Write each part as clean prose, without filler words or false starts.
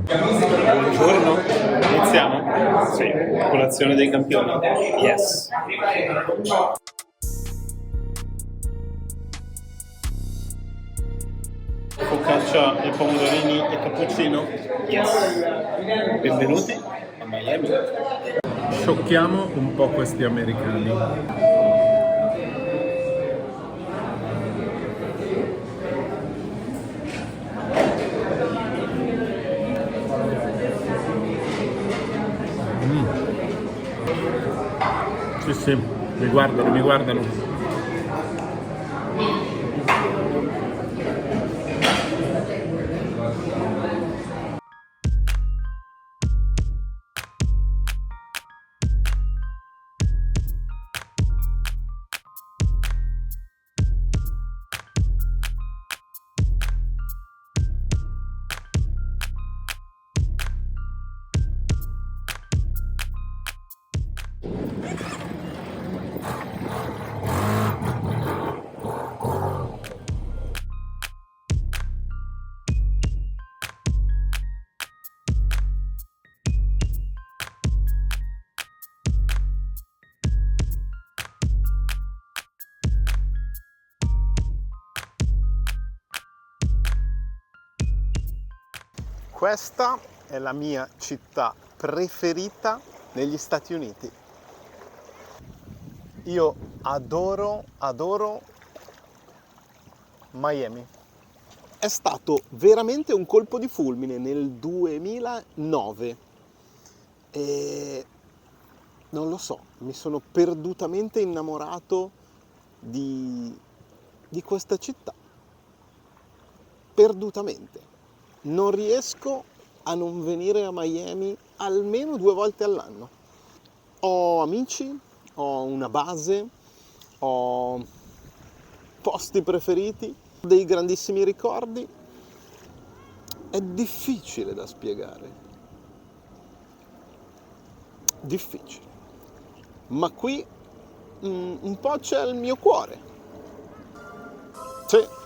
Buongiorno, iniziamo? Sì, colazione dei campioni. Yes. Focaccia e pomodorini e cappuccino? Yes. Benvenuti a Miami. Sciocchiamo un po' questi americani. Sì, mi guardano. Questa è la mia città preferita negli Stati Uniti. Io adoro Miami. È stato veramente un colpo di fulmine nel 2009 e non lo so, mi sono perdutamente innamorato di questa città. Perdutamente. Non riesco a non venire a Miami almeno 2 volte all'anno. Ho amici, ho una base, ho posti preferiti, dei grandissimi ricordi. È difficile da spiegare. Difficile. Ma qui un po' c'è il mio cuore. Sì.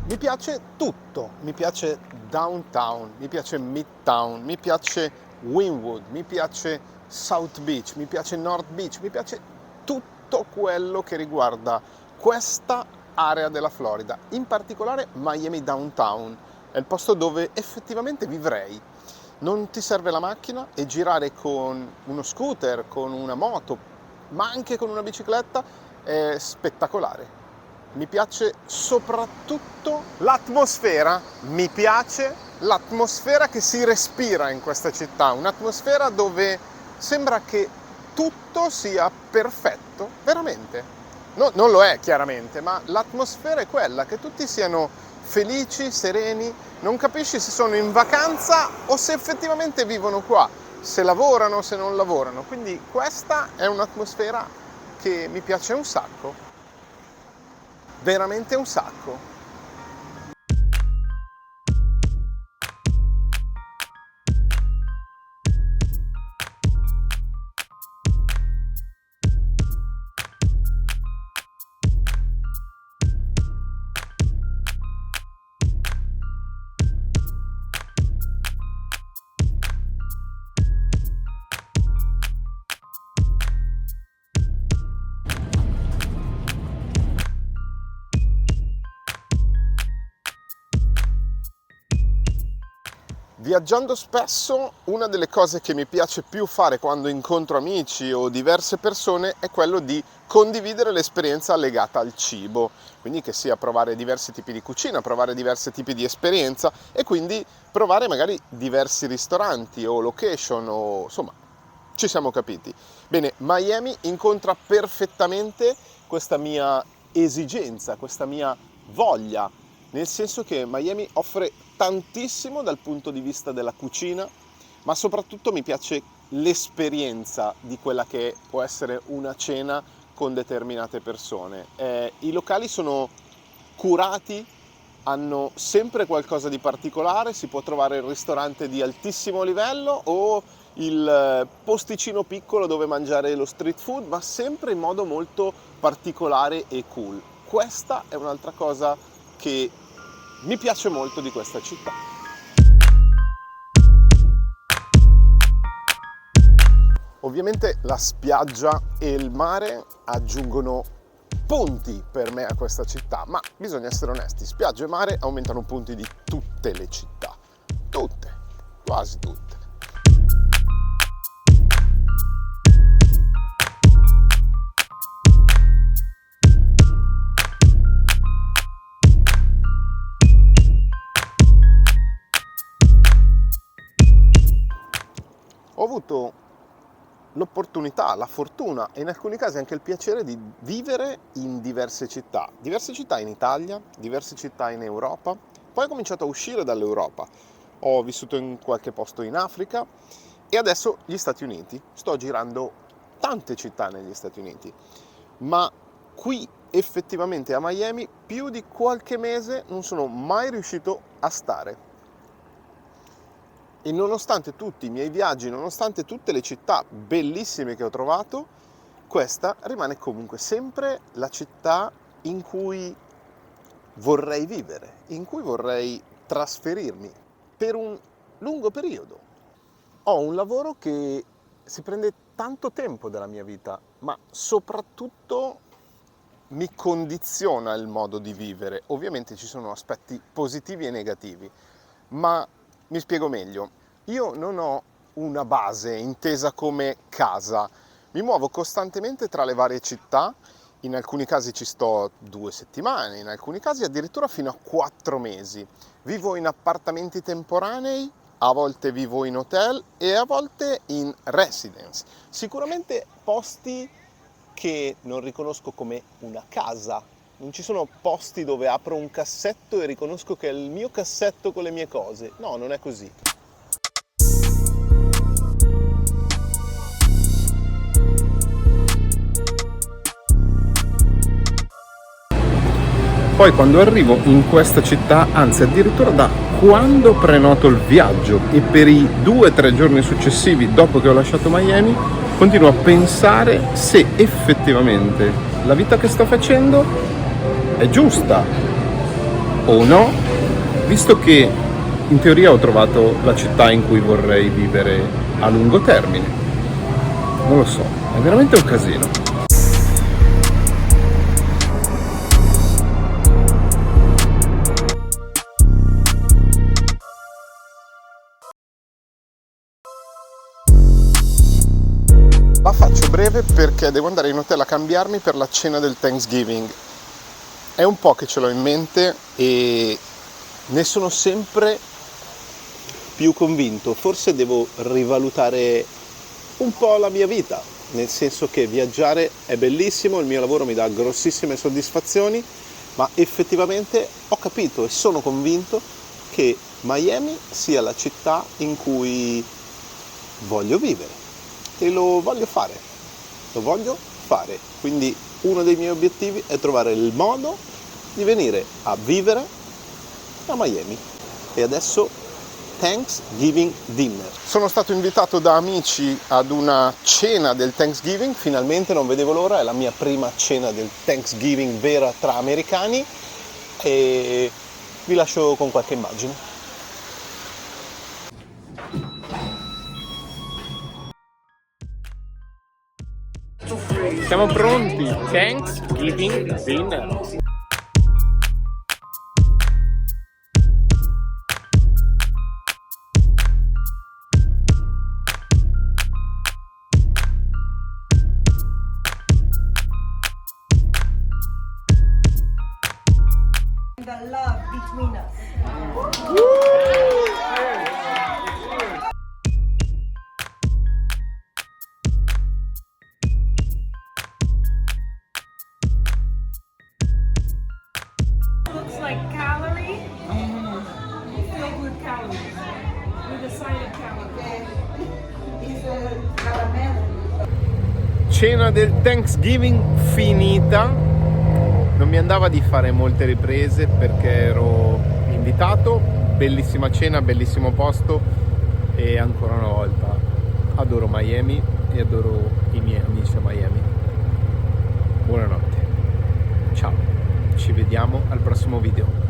Mi piace tutto, mi piace downtown, mi piace midtown, mi piace Wynwood, mi piace South Beach, mi piace North Beach, mi piace tutto quello che riguarda questa area della Florida, in particolare Miami Downtown, è il posto dove effettivamente vivrei. Non ti serve la macchina e girare con uno scooter, con una moto, ma anche con una bicicletta è spettacolare. Mi piace soprattutto l'atmosfera, mi piace l'atmosfera che si respira in questa città, un'atmosfera dove sembra che tutto sia perfetto, veramente. No, non lo è chiaramente, ma l'atmosfera è quella, che tutti siano felici, sereni, non capisci se sono in vacanza o se effettivamente vivono qua, se lavorano, se non lavorano. Quindi questa è un'atmosfera che mi piace un sacco. Veramente un sacco. Viaggiando spesso, una delle cose che mi piace più fare quando incontro amici o diverse persone è quello di condividere l'esperienza legata al cibo, quindi che sia provare diversi tipi di cucina, provare diversi tipi di esperienza e quindi provare magari diversi ristoranti o location o insomma, ci siamo capiti. Bene, Miami incontra perfettamente questa mia esigenza, questa mia voglia, nel senso che Miami offre tantissimo dal punto di vista della cucina, ma soprattutto mi piace l'esperienza di quella che può essere una cena con determinate persone. I locali sono curati, hanno sempre qualcosa di particolare, si può trovare il ristorante di altissimo livello o il posticino piccolo dove mangiare lo street food, ma sempre in modo molto particolare e cool. Questa è un'altra cosa che mi piace molto di questa città. Ovviamente la spiaggia e il mare aggiungono punti per me a questa città, ma bisogna essere onesti, spiaggia e mare aumentano punti di tutte le città, tutte, quasi tutte. Ho avuto l'opportunità, la fortuna e in alcuni casi anche il piacere di vivere in diverse città in Italia, diverse città in Europa, poi ho cominciato a uscire dall'Europa, ho vissuto in qualche posto in Africa e adesso gli Stati Uniti, sto girando tante città negli Stati Uniti, ma qui effettivamente a Miami più di qualche mese non sono mai riuscito a stare. E nonostante tutti i miei viaggi, nonostante tutte le città bellissime che ho trovato, questa rimane comunque sempre la città in cui vorrei vivere, in cui vorrei trasferirmi per un lungo periodo. Ho un lavoro che si prende tanto tempo della mia vita, ma soprattutto mi condiziona il modo di vivere. Ovviamente ci sono aspetti positivi e negativi, ma mi spiego meglio. Io non ho una base intesa come casa, mi muovo costantemente tra le varie città, in alcuni casi ci sto 2 settimane, in alcuni casi addirittura fino a 4 mesi. Vivo in appartamenti temporanei, a volte vivo in hotel e a volte in residence. Sicuramente posti che non riconosco come una casa. Non ci sono posti dove apro un cassetto e riconosco che è il mio cassetto con le mie cose. No, non è così. Poi quando arrivo in questa città, anzi addirittura da quando prenoto il viaggio e per i 2-3 giorni successivi dopo che ho lasciato Miami, continuo a pensare se effettivamente la vita che sto facendo è giusta o no, visto che in teoria ho trovato la città in cui vorrei vivere a lungo termine. Non lo so, è veramente un casino. La faccio breve perché devo andare in hotel a cambiarmi per la cena del Thanksgiving. È un po' che ce l'ho in mente e ne sono sempre più convinto. Forse devo rivalutare un po' la mia vita, nel senso che viaggiare è bellissimo, il mio lavoro mi dà grossissime soddisfazioni, ma effettivamente ho capito e sono convinto che Miami sia la città in cui voglio vivere. E lo voglio fare, quindi uno dei miei obiettivi è trovare il modo di venire a vivere a Miami. E adesso Thanksgiving dinner. Sono stato invitato da amici ad una cena del Thanksgiving, finalmente non vedevo l'ora, è la mia prima cena del Thanksgiving vera tra americani e vi lascio con qualche immagine. Siamo pronti, Thanksgiving dinner. The love between us. cena del Thanksgiving finita. Non mi andava di fare molte riprese perché ero invitato. Bellissima cena, bellissimo posto e ancora una volta adoro Miami e adoro i miei amici a Miami. Buonanotte, ciao, ci vediamo al prossimo video.